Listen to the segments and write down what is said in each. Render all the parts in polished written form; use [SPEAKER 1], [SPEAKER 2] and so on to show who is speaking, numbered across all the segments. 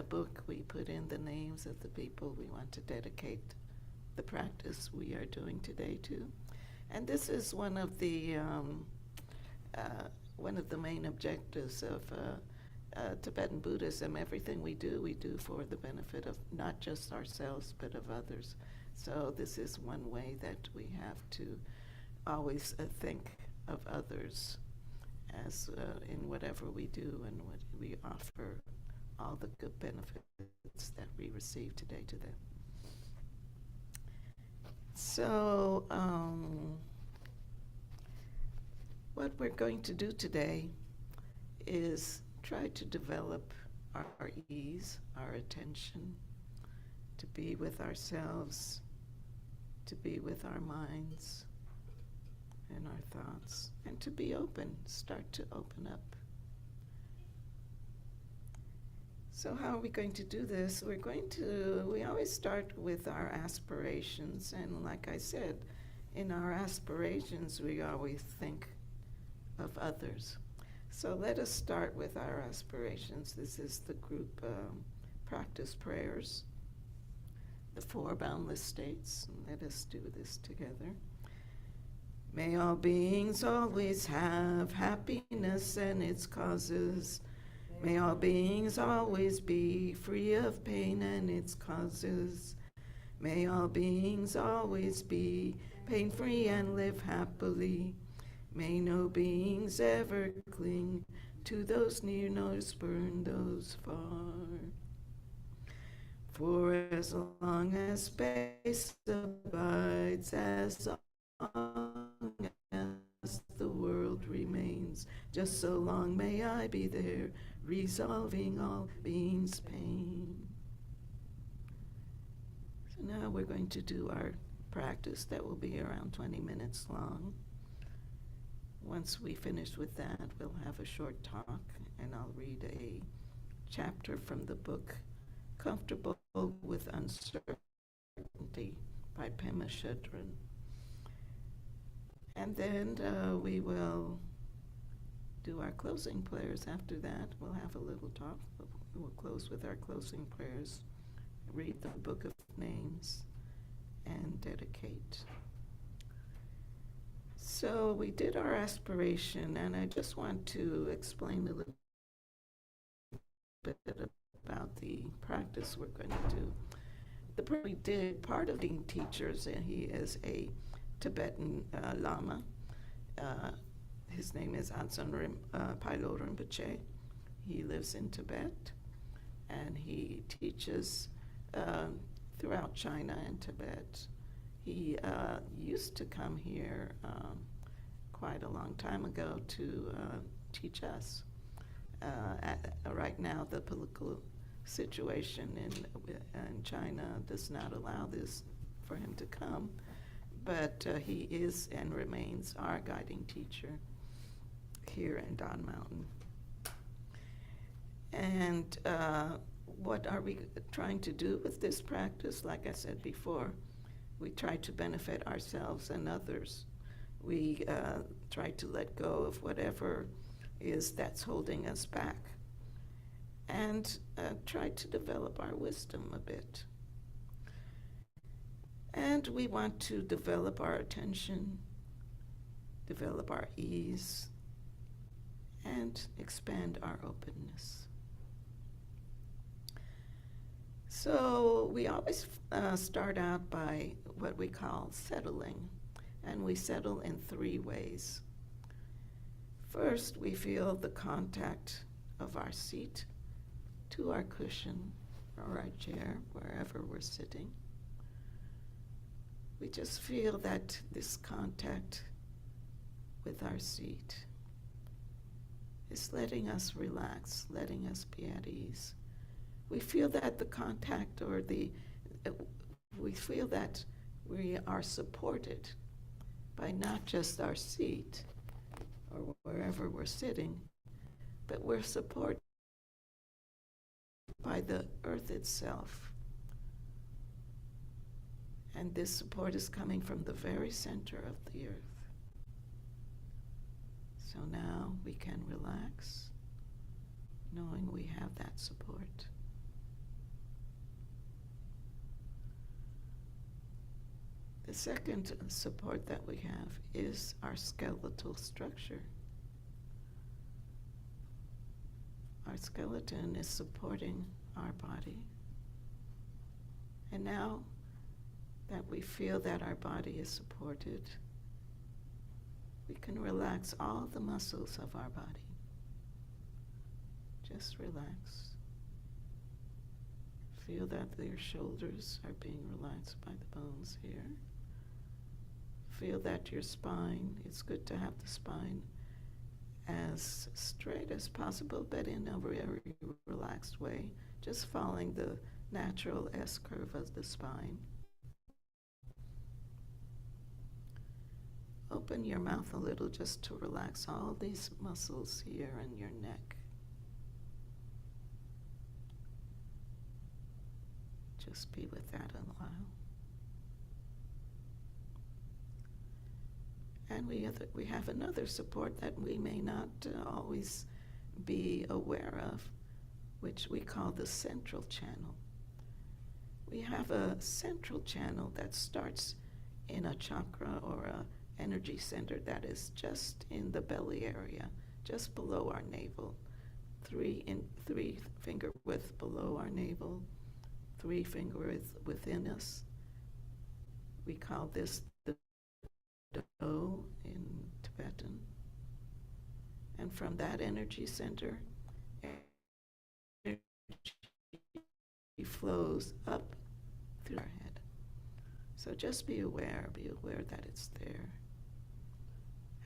[SPEAKER 1] the book, we put in the names of the people we want to dedicate the practice we are doing today to. And this is one of the main objectives of Tibetan Buddhism. Everything we do for the benefit of not just ourselves, but of others. So this is one way that we have to always think of others as in whatever we do and what we offer, all the good benefits that we receive today to them. So what we're going to do today is try to develop our ease, our attention, to be with ourselves, to be with our minds and our thoughts, and to be open, start to open up. So how are we going to do this? We always start with our aspirations, and like I said, in our aspirations we always think of others. So let us start with our aspirations. This is the group practice prayers, the four boundless states. Let us do this together. May all beings always have happiness and its causes. May all beings always be free of pain and its causes. May all beings always be pain-free and live happily. May no beings ever cling to those near nor spurn those far. For as long as space abides, as long as the world remains, just so long may I be there, resolving all beings' pain. So now we're going to do our practice that will be around 20 minutes long. Once we finish with that, we'll have a short talk, and I'll read a chapter from the book Comfortable with Uncertainty by Pema Chodron. And then we will do our closing prayers after that. We'll have a little talk. We'll close with our closing prayers, read the Book of Names, and dedicate. So we did our aspiration, and I just want to explain a little bit about the practice we're going to do. We did part of being teachers, and he is a Tibetan Lama. His name is Anson Pailo Rinpoche. He lives in Tibet, and he teaches throughout China and Tibet. He used to come here quite a long time ago to teach us. Right now, the political situation in China does not allow this for him to come, but he is and remains our guiding teacher here in Don Mountain. And what are we trying to do with this practice? Like I said before, we try to benefit ourselves and others. We try to let go of whatever is that's holding us back, and try to develop our wisdom a bit. And we want to develop our attention, develop our ease, and expand our openness. So we always start out by what we call settling, and we settle in three ways. First, we feel the contact of our seat to our cushion or our chair, wherever we're sitting. We just feel that this contact with our seat is letting us relax, letting us be at ease. We feel that the contact we feel that we are supported by not just our seat or wherever we're sitting, but we're supported by the earth itself. And this support is coming from the very center of the earth. So now we can relax, knowing we have that support. The second support that we have is our skeletal structure. Our skeleton is supporting our body. And now that we feel that our body is supported, we can relax all the muscles of our body. Just relax. Feel that your shoulders are being relaxed by the bones here. Feel that your spine, it's good to have the spine as straight as possible, but in a very relaxed way, just following the natural S-curve of the spine. Open your mouth a little just to relax all these muscles here in your neck. Just be with that a while. And we have another support that we may not always be aware of, which we call the central channel. We have a central channel that starts in a chakra or a energy center that is just in the belly area, just below our navel, three finger width below our navel, 3 finger width within us. We call this the Do in Tibetan. And from that energy center, energy flows up through our head. So just be aware that it's there,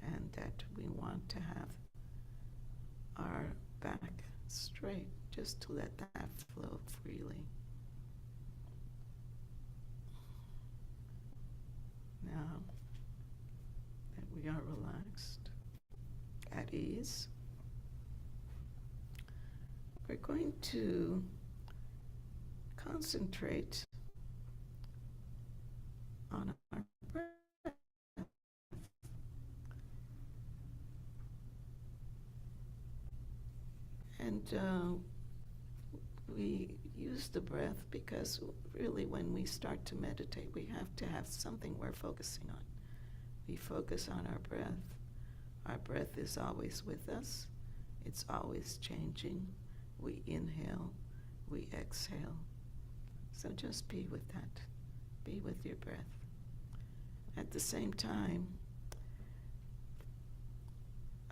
[SPEAKER 1] and that we want to have our back straight, just to let that flow freely. Now that we are relaxed, at ease, we're going to concentrate on our breath. And we use the breath because really when we start to meditate, we have to have something we're focusing on. We focus on our breath. Our breath is always with us. It's always changing. We inhale, we exhale. So just be with that. Be with your breath. At the same time,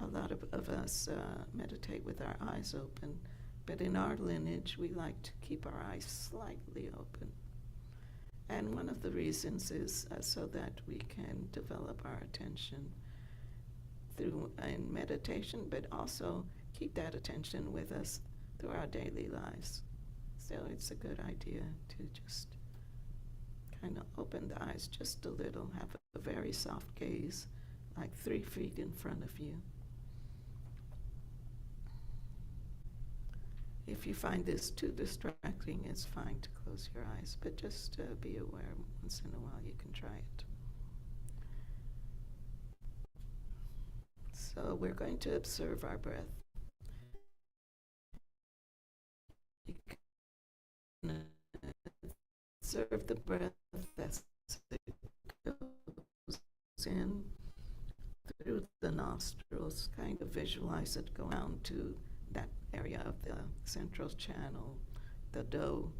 [SPEAKER 1] a lot of us meditate with our eyes open, but in our lineage, we like to keep our eyes slightly open. And one of the reasons is so that we can develop our attention through in meditation, but also keep that attention with us through our daily lives. So it's a good idea to just kind of open the eyes just a little, have a very soft gaze, like 3 feet in front of you. If you find this too distracting, it's fine to close your eyes, but just be aware once in a while you can try it. So we're going to observe our breath. You can observe the breath as it goes in through the nostrils, kind of visualize it go down to that area of the central channel, the Do,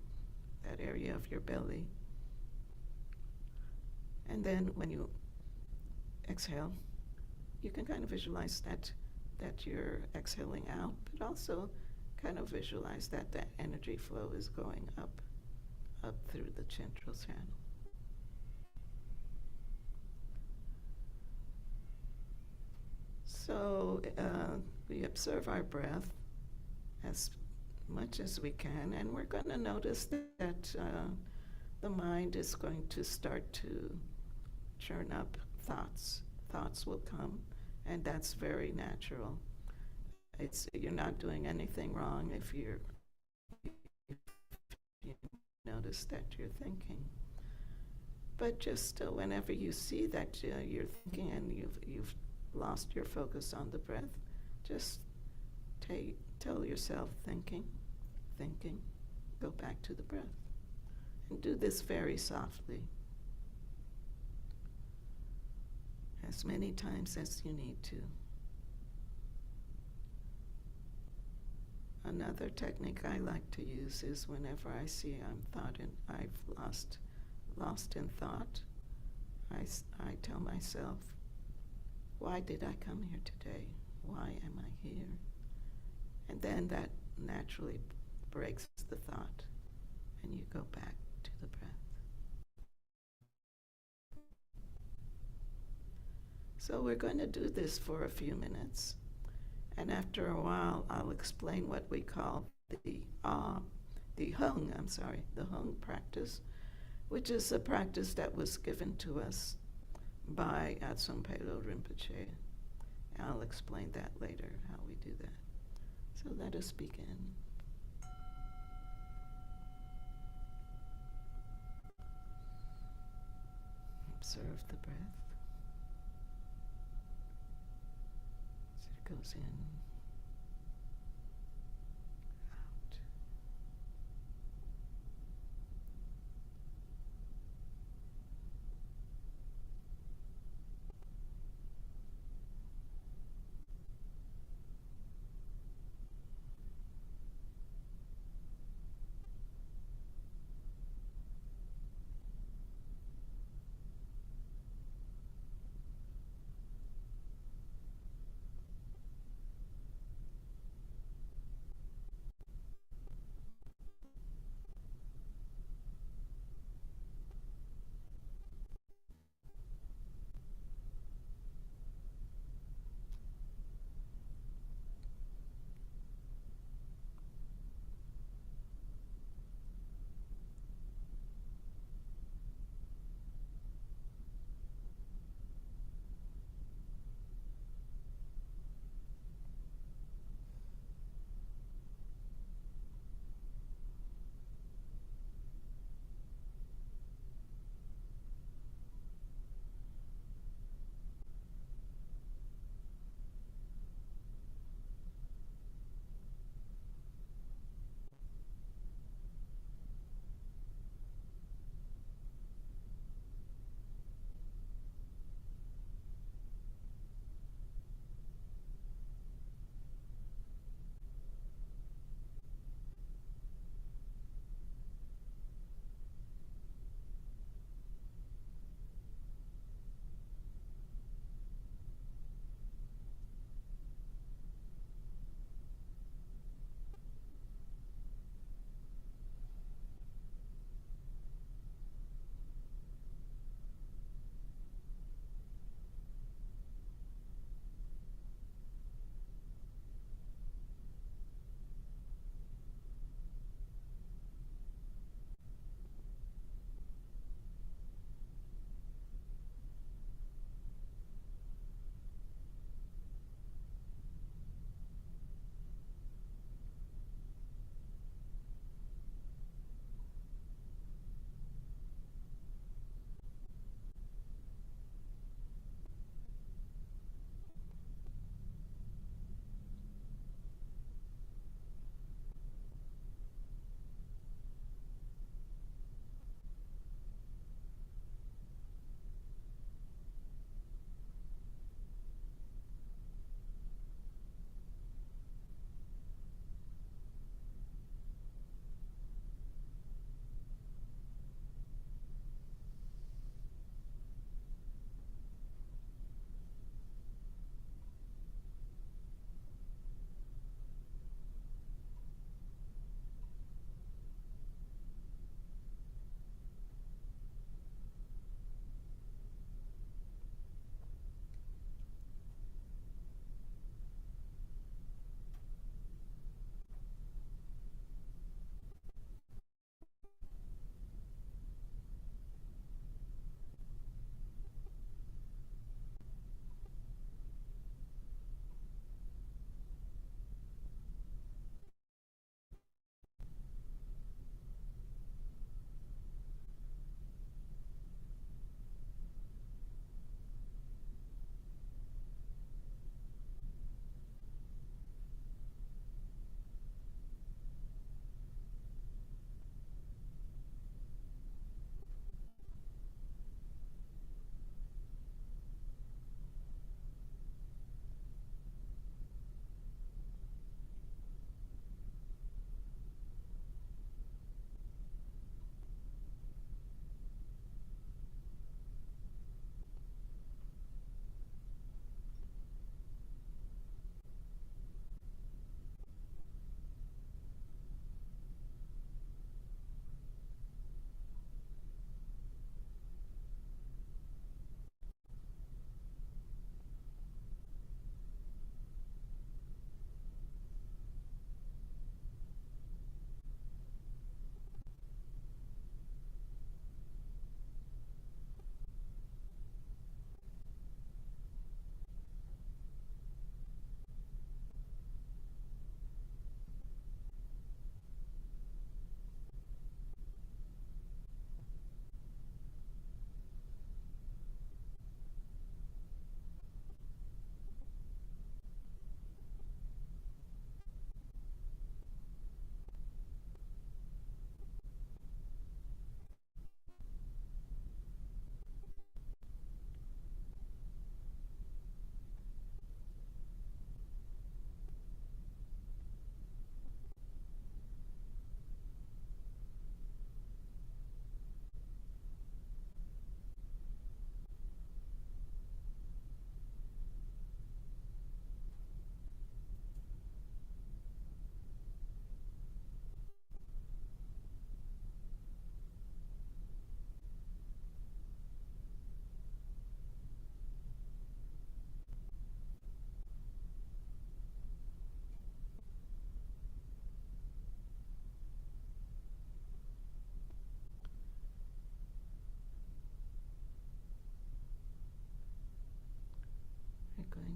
[SPEAKER 1] that area of your belly. And then when you exhale, you can kind of visualize that you're exhaling out, but also kind of visualize that energy flow is going up through the central channel. So we observe our breath as much as we can, and we're going to notice that the mind is going to start to churn up thoughts. Thoughts will come, and that's very natural. You're not doing anything wrong if you notice that you're thinking. But just whenever you see that you're thinking and you've lost your focus on the breath, just tell yourself thinking, go back to the breath. And do this very softly. as many times as you need to. Another technique I like to use is whenever I see I've lost in thought, I tell myself, why did I come here today? Why am I here? And then that naturally breaks the thought, and you go back to the breath. So we're going to do this for a few minutes. And after a while, I'll explain what we call the hung practice, which is a practice that was given to us by Atsumpelo Rinpoche. I'll explain that later, how we do that. So let us begin. Observe the breath as it goes in, out.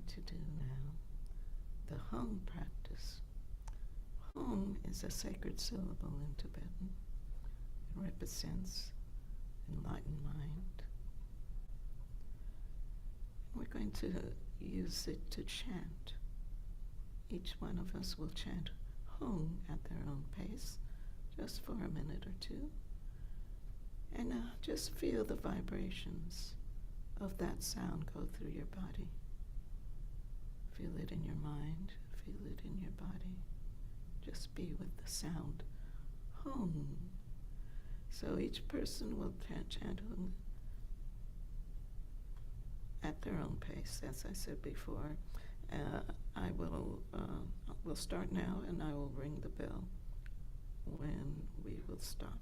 [SPEAKER 1] to do now the hum practice. Hum is a sacred syllable in Tibetan. It represents enlightened mind. We're going to use it to chant. Each one of us will chant hum at their own pace, just for a minute or two. And just feel the vibrations of that sound go through your body. Feel it in your mind, feel it in your body. Just be with the sound. Hum. So each person will chant hum at their own pace, as I said before. We'll start now, and I will ring the bell when we will stop.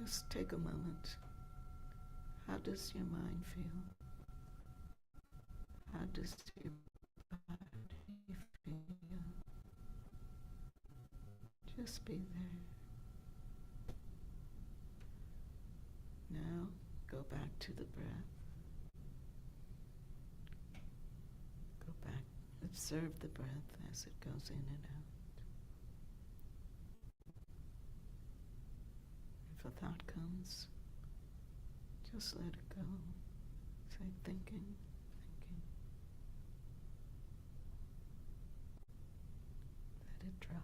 [SPEAKER 1] Just take a moment. How does your mind feel? How does your body feel? Just be there. Now, go back to the breath. Go back. Observe the breath as it goes in and out. If a thought comes, just let it go. Say thinking. Let it drop.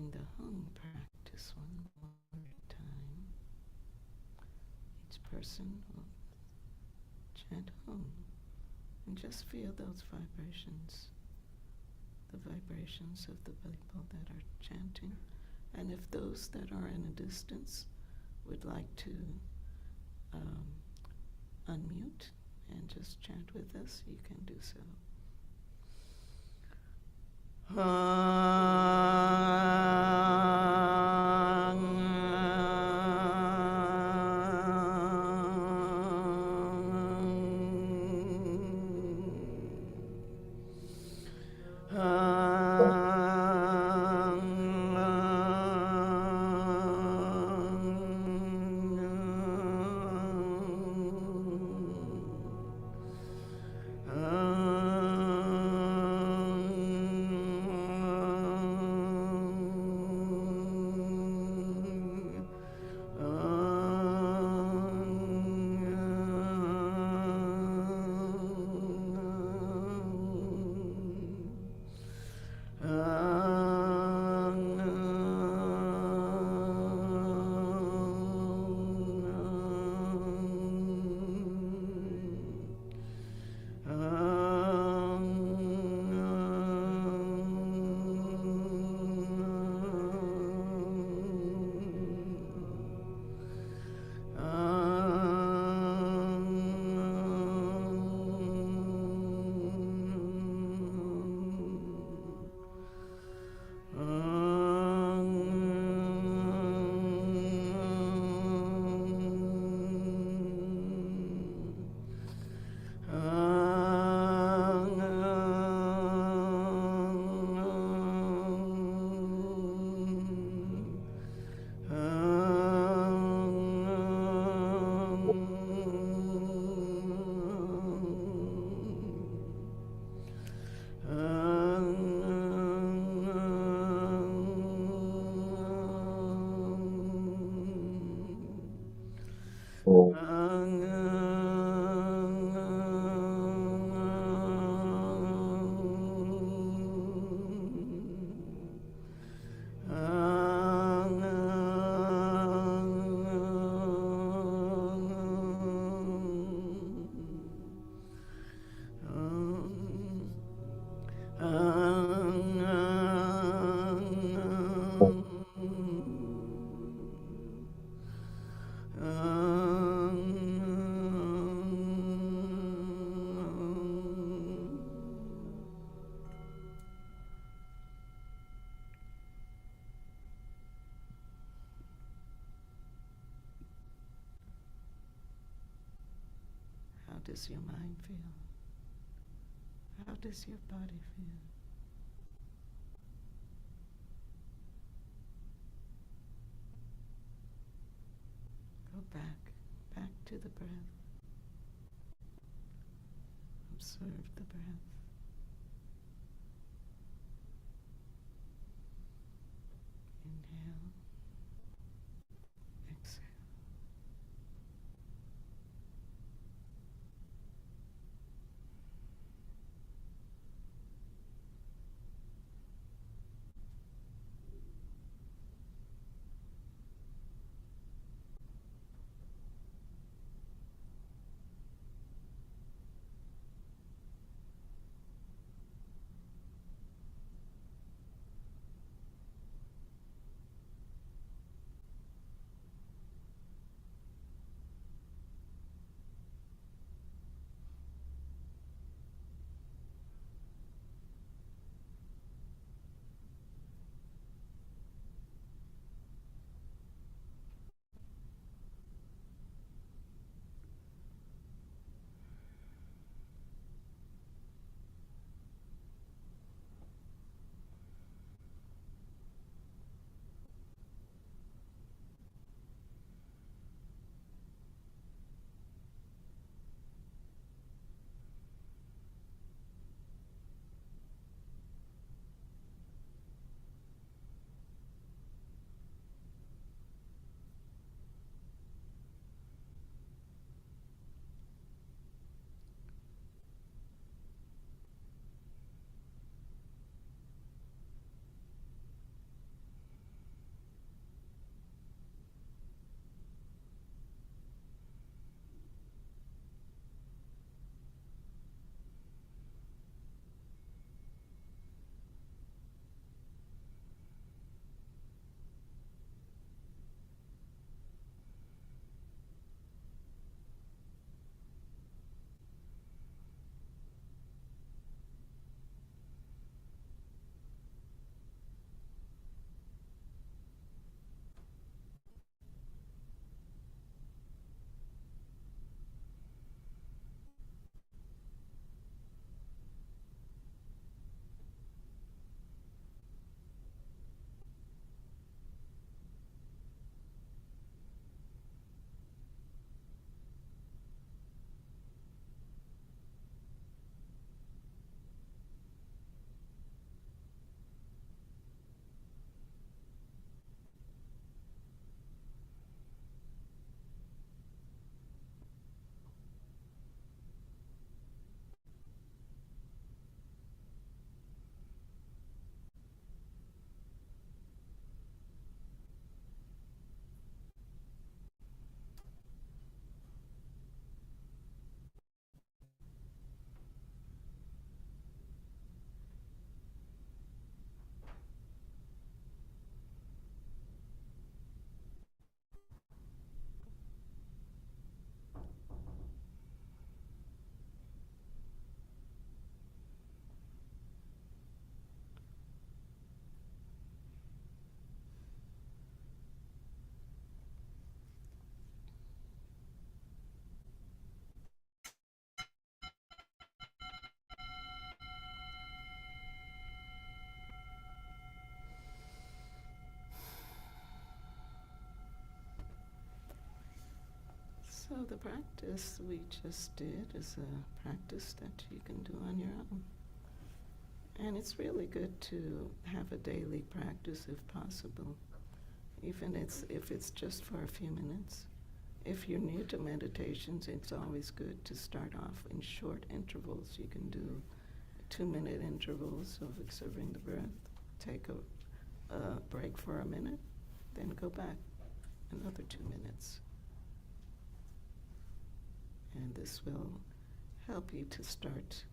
[SPEAKER 1] doing the hum practice one more time. Each person will chant hum and just feel those vibrations, the vibrations of the people that are chanting. And if those that are in a distance would like to unmute and just chant with us, you can do so. How does your mind feel? How does your body feel? Go back to the breath. Observe the breath. Inhale, exhale. So the practice we just did is a practice that you can do on your own. And it's really good to have a daily practice if possible, even if it's just for a few minutes. If you're new to meditations, it's always good to start off in short intervals. You can do 2-minute intervals of observing the breath, take a break for a minute, then go back another 2 minutes. And this will help you to start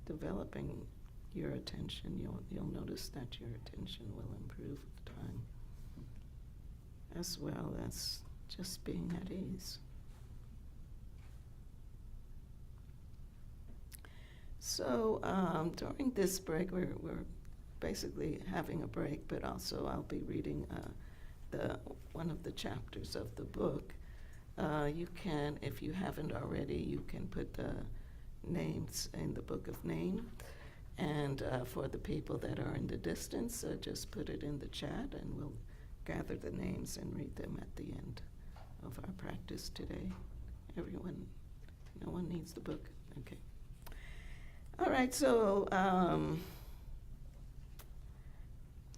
[SPEAKER 1] developing your attention. You'll notice that your attention will improve with time, as well as just being at ease. So during this break, we're basically having a break, but also I'll be reading one of the chapters of the book. You can, if you haven't already, you can put the names in the book of name. And for the people that are in the distance, just put it in the chat and we'll gather the names and read them at the end of our practice today. Everyone, no one needs the book? Okay. All right, so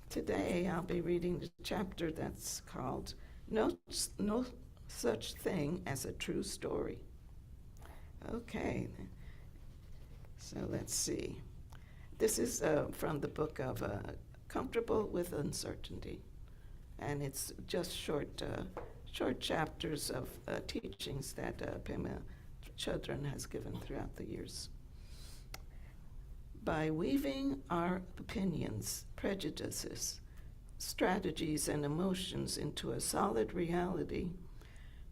[SPEAKER 1] today I'll be reading the chapter that's called No Such Thing as a True Story. Okay, so let's see. This is from the book of Comfortable with Uncertainty, and it's just short chapters of teachings that Pema Chodron has given throughout the years. By weaving our opinions, prejudices, strategies, and emotions into a solid reality,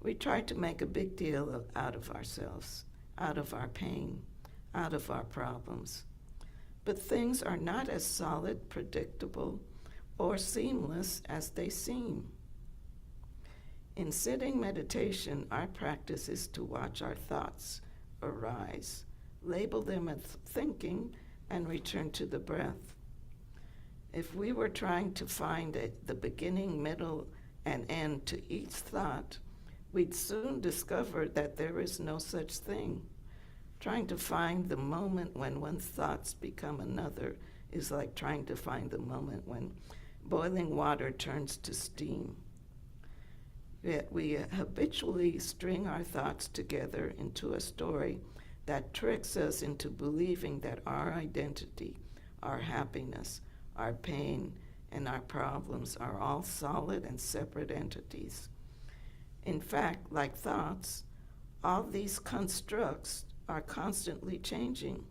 [SPEAKER 1] we try to make a big deal out of ourselves, out of our pain, out of our problems. But things are not as solid, predictable, or seamless as they seem. In sitting meditation, our practice is to watch our thoughts arise, label them as thinking, and return to the breath. If we were trying to find the beginning, middle, and end to each thought, we'd soon discover that there is no such thing. Trying to find the moment when one's thoughts become another is like trying to find the moment when boiling water turns to steam. Yet we habitually string our thoughts together into a story that tricks us into believing that our identity, our happiness, our pain, and our problems are all solid and separate entities. In fact, like thoughts, all these constructs are constantly changing.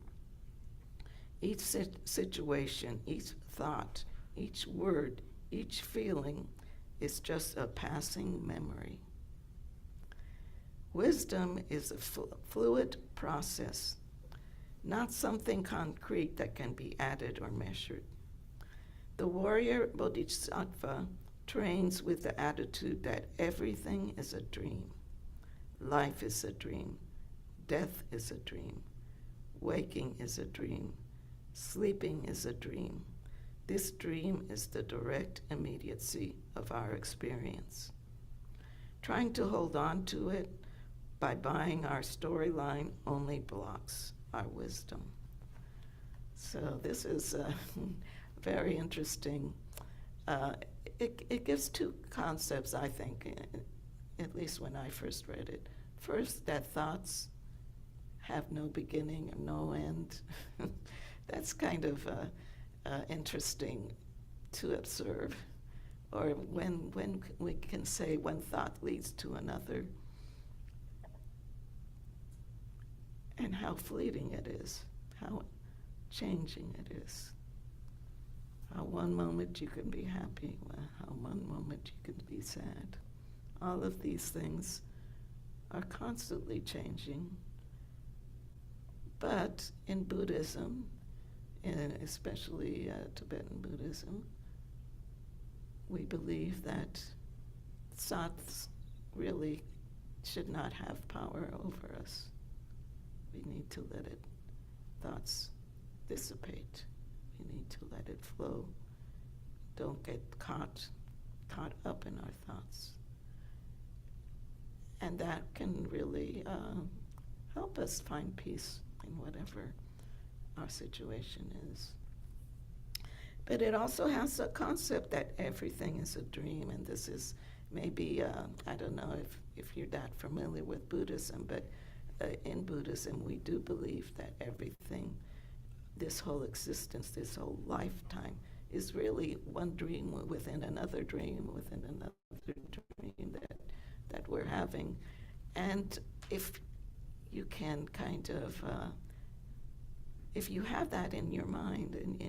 [SPEAKER 1] Each situation, each thought, each word, each feeling is just a passing memory. Wisdom is a fluid process, not something concrete that can be added or measured. The warrior bodhisattva trains with the attitude that everything is a dream. Life is a dream. Death is a dream. Waking is a dream. Sleeping is a dream. This dream is the direct immediacy of our experience. Trying to hold on to it by buying our storyline only blocks our wisdom. So this is very interesting. It gives two concepts, I think, at least when I first read it. First, that thoughts have no beginning or no end. That's kind of interesting to observe. Or when we can say one thought leads to another, and how fleeting it is, how changing it is. How one moment you can be happy, how one moment you can be sad. All of these things are constantly changing. But in Buddhism, and especially Tibetan Buddhism, we believe that thoughts really should not have power over us. We need to let thoughts dissipate. We need to let it flow. Don't get caught up in our thoughts. And that can really help us find peace in whatever our situation is. But it also has a concept that everything is a dream, and this is maybe, I don't know if you're that familiar with Buddhism, but in Buddhism we do believe that everything, this whole existence, this whole lifetime, is really one dream within another dream within another dream that we're having. And if you can kind of, if you have that in your mind and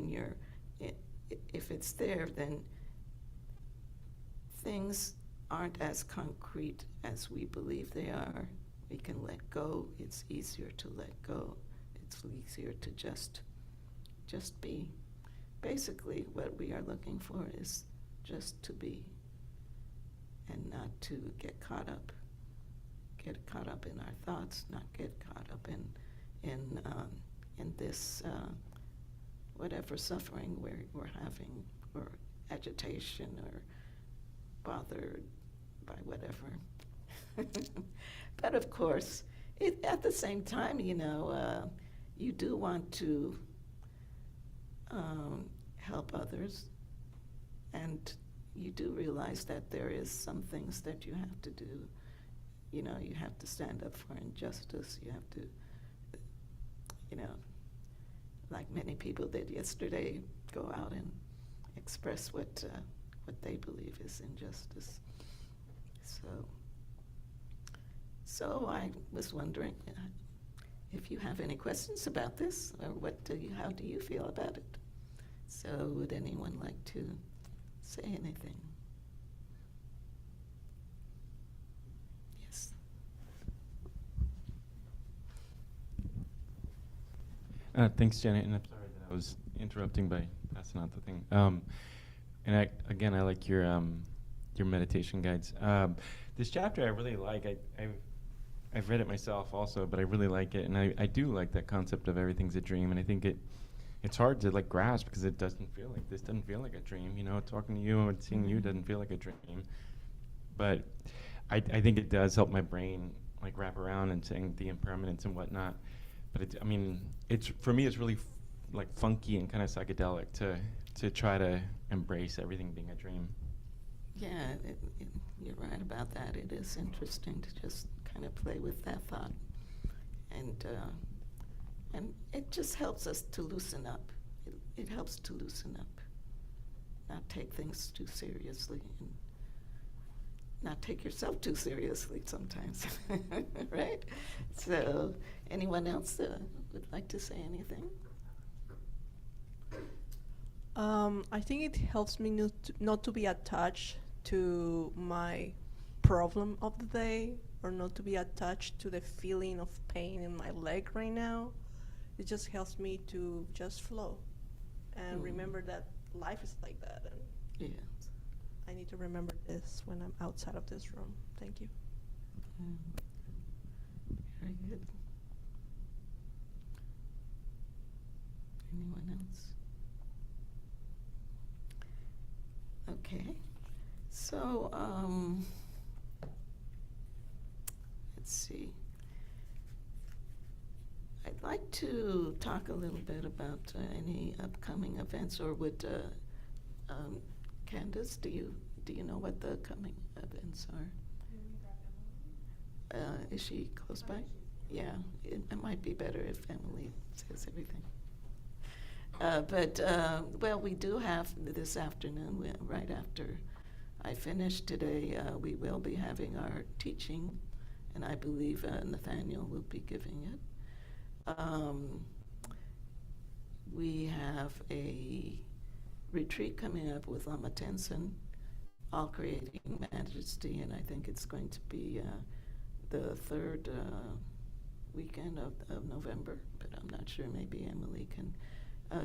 [SPEAKER 1] if it's there, then things aren't as concrete as we believe they are. We can let go. It's easier to let go. It's easier to just be. Basically, what we are looking for is just to be, and not to get caught up in our thoughts, not get caught up in this whatever suffering we're having, or agitation, or bothered by whatever. But of course, at the same time, you do want to help others, and you do realize that there is some things that you have to do. You have to stand up for injustice. You have to, like many people did yesterday, go out and express what they believe is injustice. So I was wondering if you have any questions about this, or how do you feel about it? So would anyone like to say anything? Yes.
[SPEAKER 2] Thanks, Janet, and I'm sorry that I was interrupting by passing out the thing. And I like your meditation guides. This chapter I really like. I've read it myself also, but I really like it, and I do like that concept of everything's a dream, and I think it's hard to grasp, because it doesn't feel like a dream. Talking to you and seeing you doesn't feel like a dream, but I think it does help my brain wrap around and saying the impermanence and whatnot. But it's for me, it's really funky and kind of psychedelic to try to embrace everything being a dream.
[SPEAKER 1] Yeah, you're right about that. It is interesting to just kind of play with that thought, and it just helps us to loosen up. It helps to loosen up, not take things too seriously, and not take yourself too seriously sometimes, right? So, anyone else would like to say anything?
[SPEAKER 3] I think it helps me not to be attached to my problem of the day, or not to be attached to the feeling of pain in my leg right now. It just helps me to just flow and remember that life is like that. And
[SPEAKER 1] Yes.
[SPEAKER 3] I need to remember this when I'm outside of this room. Thank you.
[SPEAKER 1] Very good. Anyone else? Okay. So, let's see. I'd like to talk a little bit about any upcoming events, or would Candace, do you know what the coming events are? Is she close by? Yeah, it might be better if Emily says everything. Well, we do have this afternoon, right after I finish today, we will be having our teaching, and I believe Nathaniel will be giving it. We have a retreat coming up with Lama Tenzin, All Creating Majesty, and I think it's going to be the third weekend of November, but I'm not sure. Maybe Emily can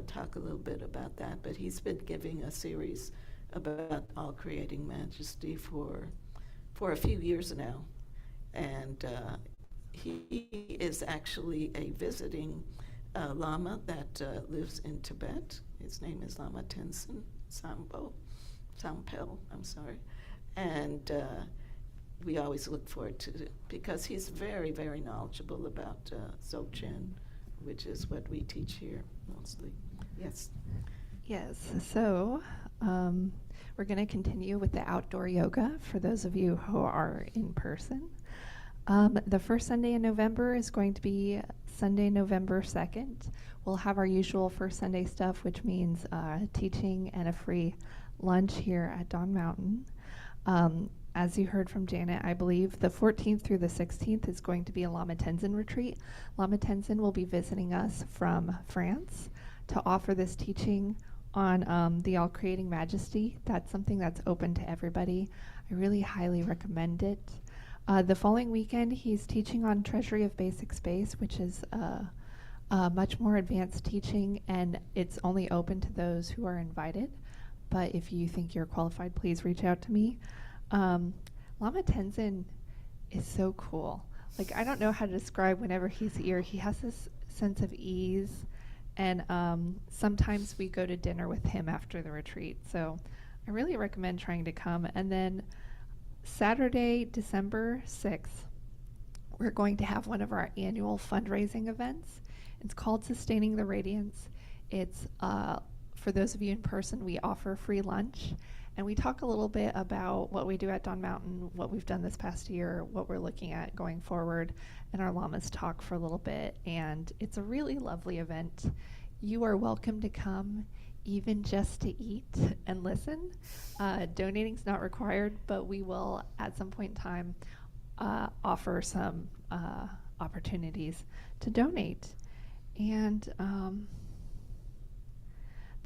[SPEAKER 1] talk a little bit about that. But he's been giving a series about All Creating Majesty for a few years now, and he is actually a visiting Lama that lives in Tibet. His name is Lama Tenzin Sampel, I'm sorry. And we always look forward to it because he's very, very knowledgeable about Dzogchen, which is what we teach here mostly. Yes.
[SPEAKER 4] Yes, so we're going to continue with the outdoor yoga for those of you who are in person. The first Sunday in November is going to be Sunday, November 2nd. We'll have our usual first Sunday stuff, which means teaching and a free lunch here at Dawn Mountain. As you heard from Janet, I believe the 14th through the 16th is going to be a Lama Tenzin retreat. Lama Tenzin will be visiting us from France to offer this teaching on the All-Creating Majesty. That's something that's open to everybody. I really highly recommend it. The following weekend, he's teaching on Treasury of Basic Space, which is a much more advanced teaching, and it's only open to those who are invited. But if you think you're qualified, please reach out to me. Lama Tenzin is so cool. Like, I don't know how to describe whenever he's here. He has this sense of ease, and sometimes we go to dinner with him after the retreat. So I really recommend trying to come. And then Saturday, December 6th, we're going to have one of our annual fundraising events. It's called Sustaining the Radiance. It's, for those of you in person, we offer free lunch. And we talk a little bit about what we do at Dawn Mountain, what we've done this past year, what we're looking at going forward, and our lamas talk for a little bit. And it's a really lovely event. You are welcome to come, even just to eat and listen. Donating's not required, but we will, at some point in time, offer some opportunities to donate. And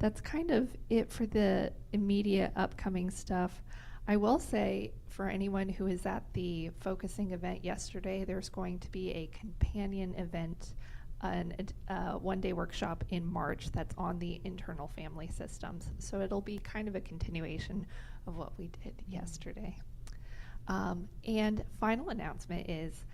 [SPEAKER 4] that's kind of it for the immediate upcoming stuff. I will say, for anyone who is at the focusing event yesterday, there's going to be a companion event, a one-day workshop in March that's on the internal family systems. So it'll be kind of a continuation of what we did yesterday. And final announcement is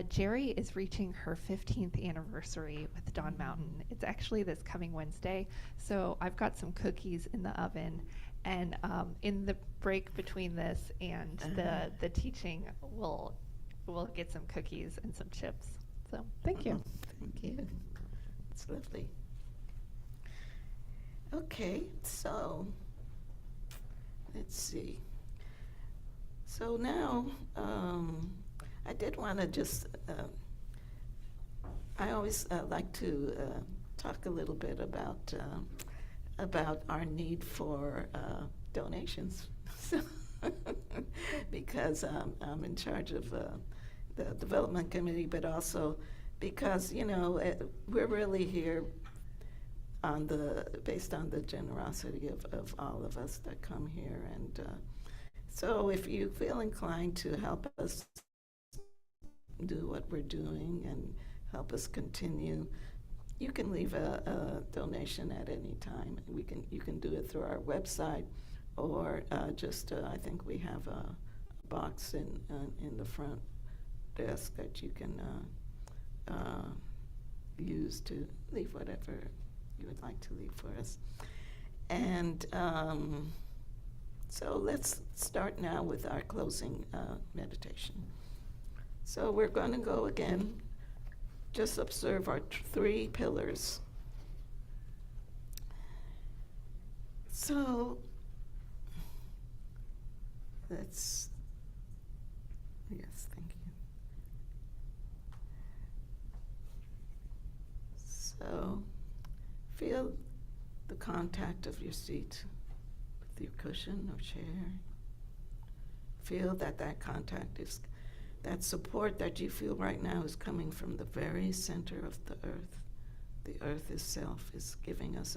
[SPEAKER 4] Jerry is reaching her 15th anniversary with Dawn Mountain. It's actually this coming Wednesday, so I've got some cookies in the oven, and in the break between this and the teaching, we'll get some cookies and some chips. So thank you.
[SPEAKER 1] Thank you. It's lovely. Okay, so let's see. So now, I did want to just, I always like to talk a little bit about our need for donations. Because I'm in charge of the development committee, but also because, you know, we're really here based on the generosity of all of us that come here. And so if you feel inclined to help us do what we're doing and help us continue, you can leave a donation at any time. You can do it through our website, or just I think we have a box in the front desk that you can use to leave whatever you would like to leave for us. And so let's start now with our closing meditation. So we're going to go again, just observe our three pillars. So yes, thank you. So feel the contact of your seat with your cushion or chair. Feel that contact is, that support that you feel right now is coming from the very center of the earth. The earth itself is giving us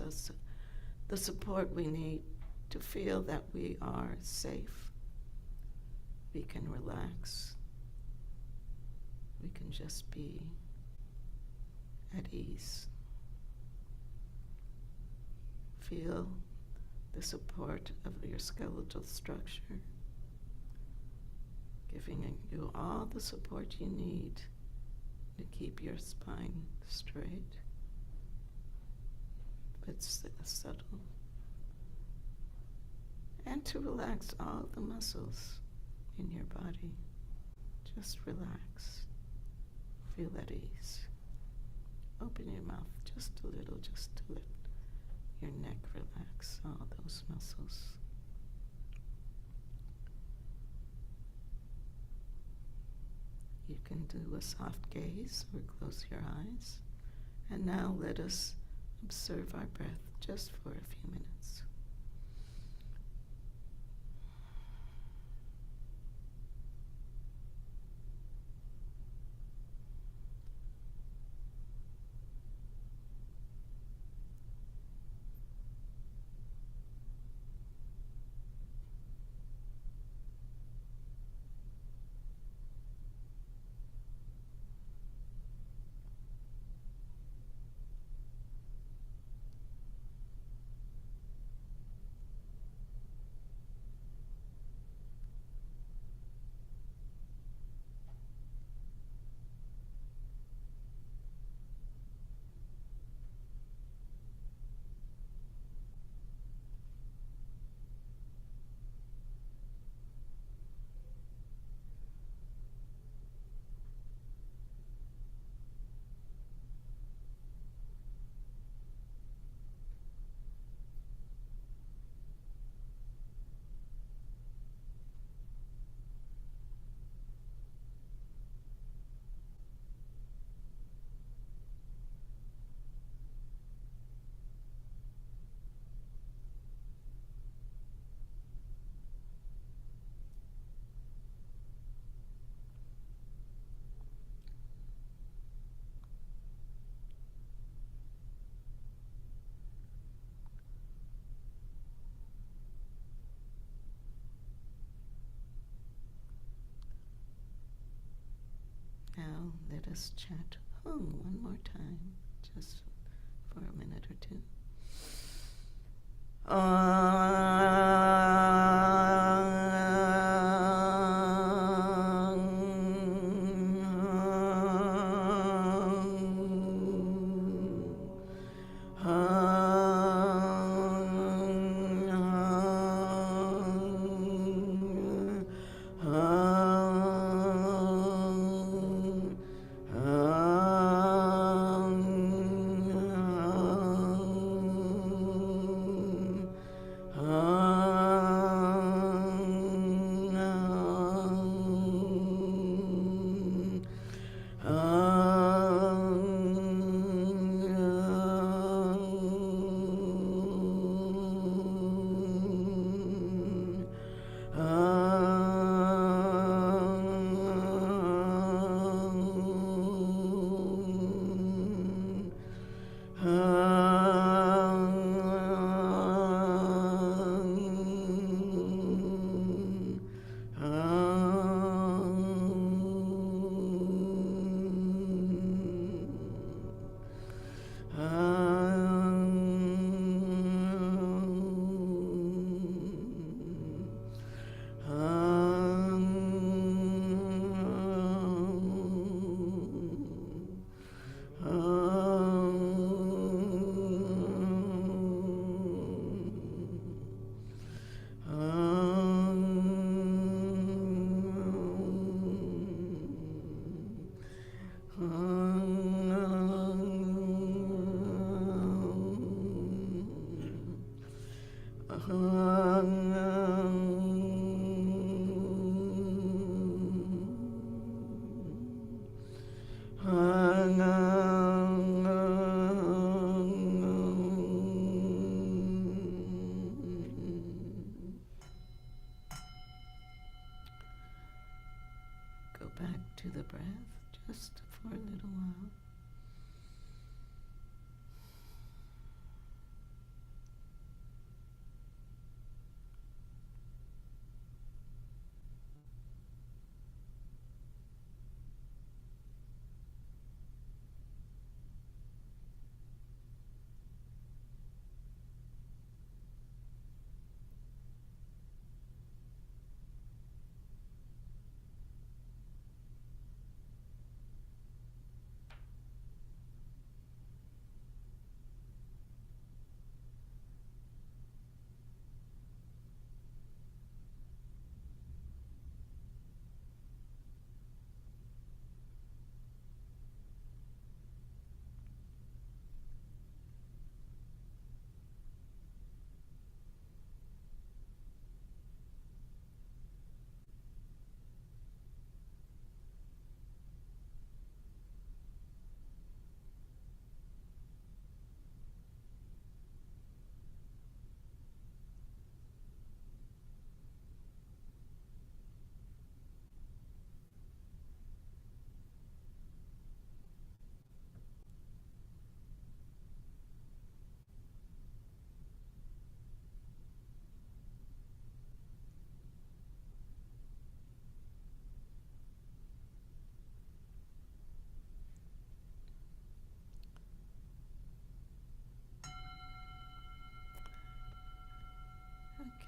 [SPEAKER 1] the support we need to feel that we are safe. We can relax. We can just be at ease. Feel the support of your skeletal structure, giving you all the support you need to keep your spine straight, but subtle, and to relax all the muscles in your body. Just relax. Feel at ease. Open your mouth just a little, just to let your neck relax, all those muscles. You can do a soft gaze or close your eyes. And now let us observe our breath just for a few minutes. Now let us chant one more time, just for a minute or two. Go back to the breath just for a little while.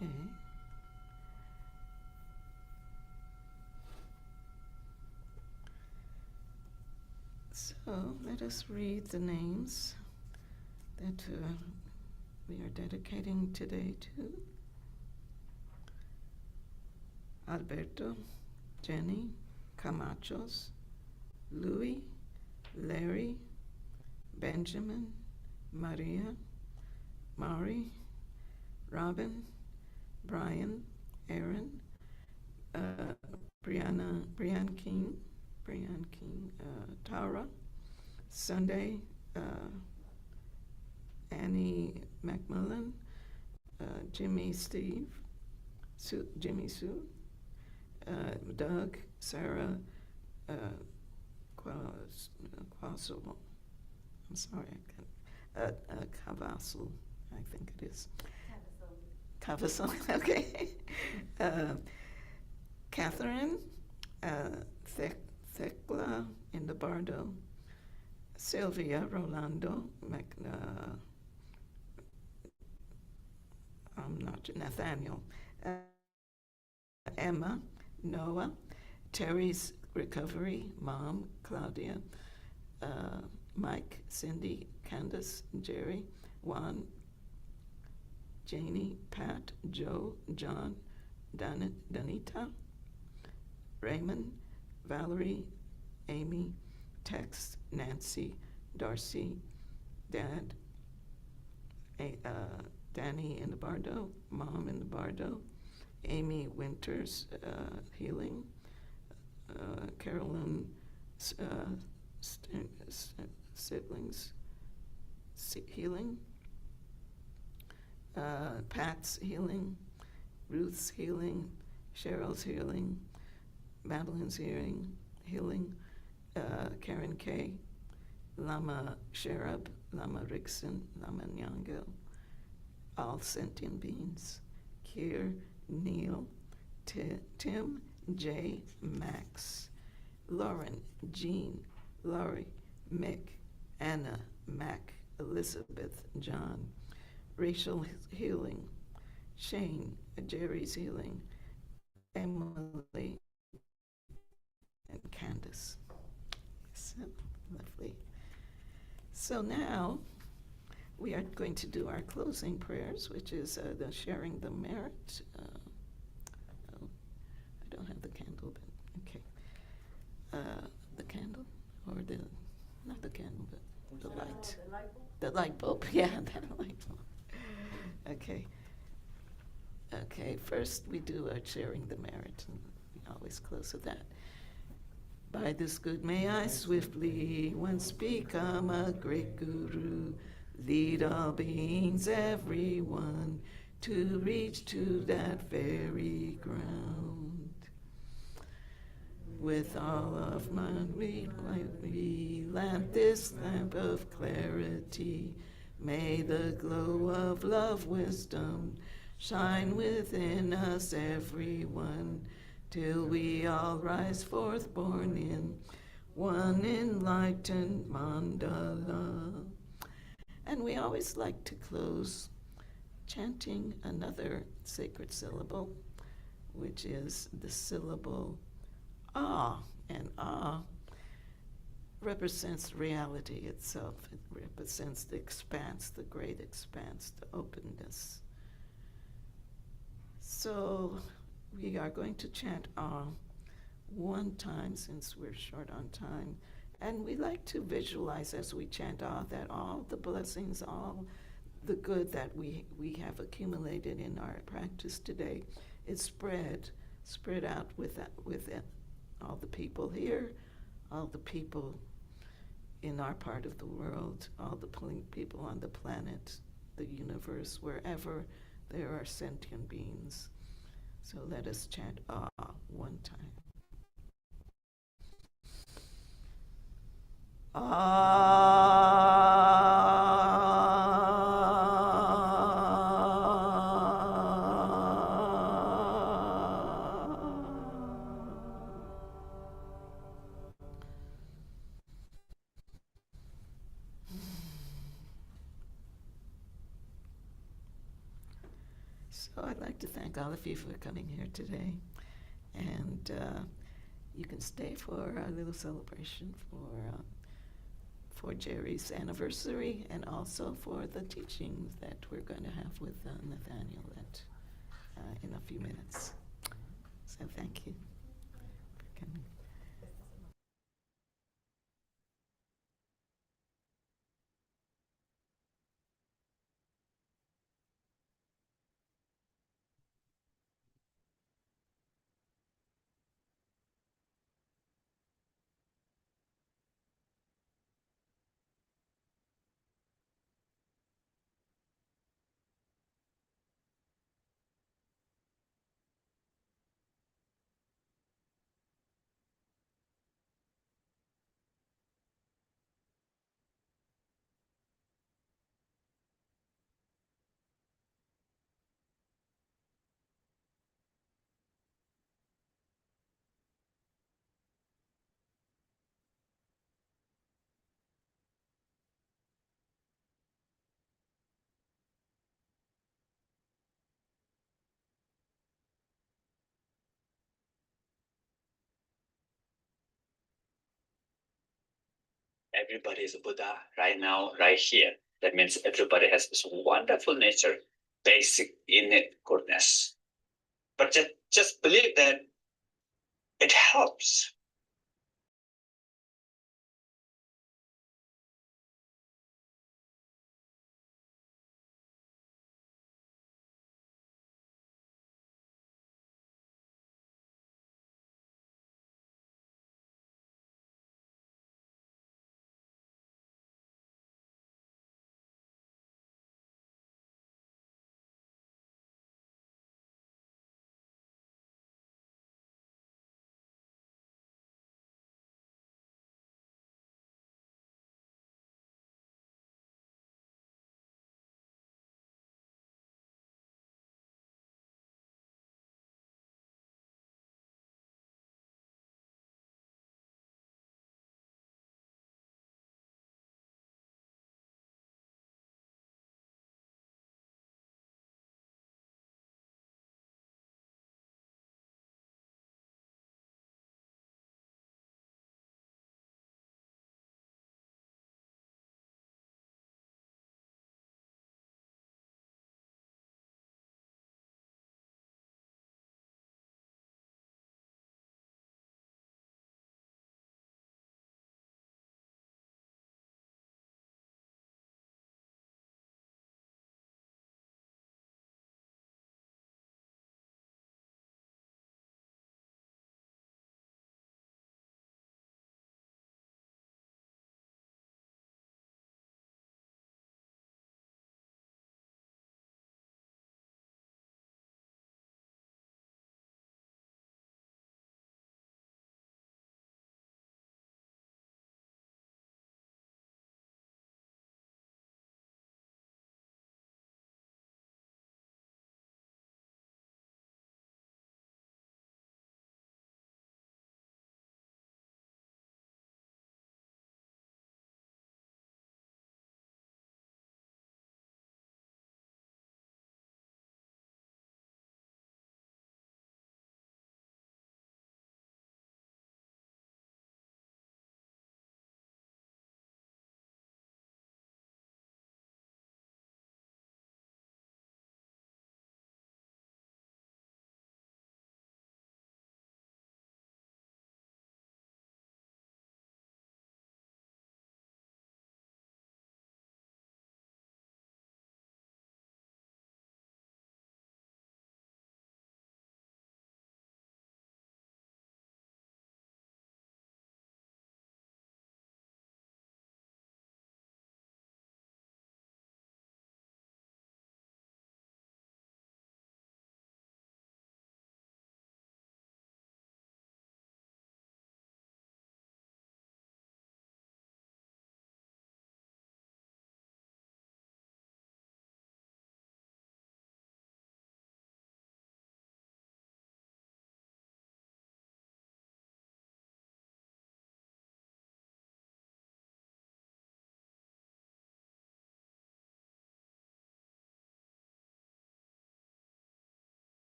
[SPEAKER 1] Okay. So let us read the names that we are dedicating today to. Alberto, Jenny, Camachos, Louis, Larry, Benjamin, Maria, Mari, Robin, Brian, Aaron, Brian King, Tara, Sunday, Annie McMillan, Jimmy Steve, Jimmy Sue, Doug, Sarah, Quasil, I'm sorry, I can't, Cavasul, I think it is. Cavasul, okay. Catherine, Thecla in the Bardo, Sylvia, Rolando, Nathaniel, Emma, Noah, Terry's recovery, Mom, Claudia, Mike, Cindy, Candace, Jerry, Juan, Janie, Pat, Joe, John, Danita, Raymond, Valerie, Amy, Tex, Nancy, Darcy, Dad, Danny in the Bardo, Mom in the Bardo, Amy Winters, Healing, Carolyn, Siblings, Healing, Pat's Healing, Ruth's Healing, Cheryl's Healing, Madeline's Healing, Karen K, Lama Sherab, Lama Rickson, Lama Nyangil, all sentient beings, Kier, Neil, Tim, J, Max, Lauren, Jean, Laurie, Mick, Anna, Mac, Elizabeth, John, Rachel Healing, Shane, Jerry's Healing, Emily, and Candace. So lovely. So now we are going to do our closing prayers, which is the sharing the merit. I don't have the candle, but okay. The candle, or not the candle, but the light. The light bulb, yeah, that light bulb. Okay. Okay, first we do our sharing the merit, and we always close with that. By this good may I swiftly once become a great guru, lead all beings, everyone, to reach to that very ground. With all of my we lamp this lamp of clarity, may the glow of love, wisdom, shine within us everyone, till we all rise forth born in one enlightened mandala. And we always like to close chanting another sacred syllable, which is the syllable Ah. And Ah represents reality itself. It represents the expanse, the great expanse, the openness. So we are going to chant Ah one time, since we're short on time. And we like to visualize as we chant Ah that all the blessings, all the good that we have accumulated in our practice today is spread out with all the people here, all the people in our part of the world, all the people on the planet, the universe, wherever there are sentient beings. So let us chant Ah one time. So I'd like to thank all of you for coming here today. And you can stay for our little celebration for Jerry's anniversary and also for the teachings that we're going to have with Nathaniel in a few minutes. So thank you for coming.
[SPEAKER 5] Everybody is a Buddha right now, right here. That means everybody has this wonderful nature, basic innate goodness. But just believe that it helps.